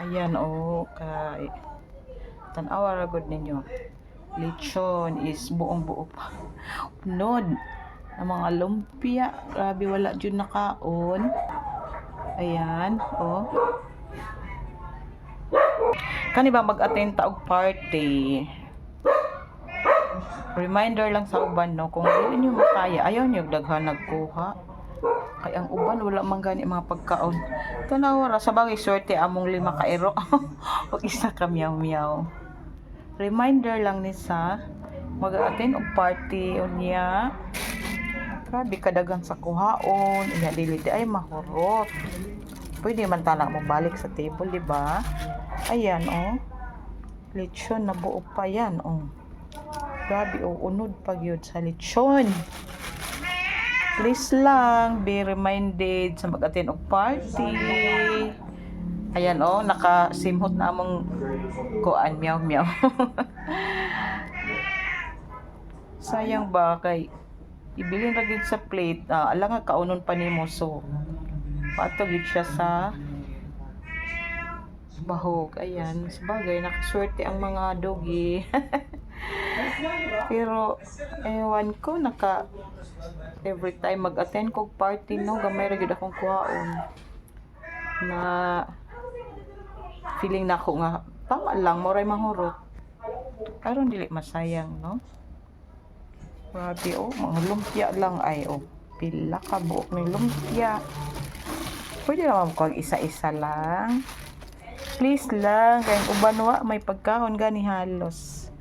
Ayan kay tan-awa ra gud ninyo. Lechon is buong buo pa. Unod ang mga lumpia, grabe wala jud nakaon. Ayan, Kani ba mag-attend ta og party? Reminder lang sa uban no, kung dili niyo makaya, ayaw niyo daghan nagkuha. Kay ang uban wala man gani mga pagkaon. Tanawa ra sa bagay swerte among 5 ka ero. Ug isa ka meow. Reminder lang ni sa mag-attend og party unya. Grabe kadagang sa kuhaon, inya dili ay mahurot. Pwede man tala mo balik sa table, di ba? Ayan, lechon na buo pa yan, Grabe, unod pa yun sa lechon. Please lang, be reminded sa mag-attend og party. Ayan, nakasimhot na among kuan, meow. Sayang ba, kay ibilin ra gid sa plate. Ala nga kaunon pa nimo, so pato gid siya sa bahog. Ayan, sabagay nakaswerte ang mga doggy. Pero ewan ko, every time mag-attend kog party no, gamay ra gid akong kuhaon na feeling nako nga tama lang moray mahurot aron dili masayang no. Grabe mga lumpia lang ay pila ka buok ng lumpia. Pwede naman ko isa-isa lang. Please lang, kaya uban wa may pagkaon gani halos.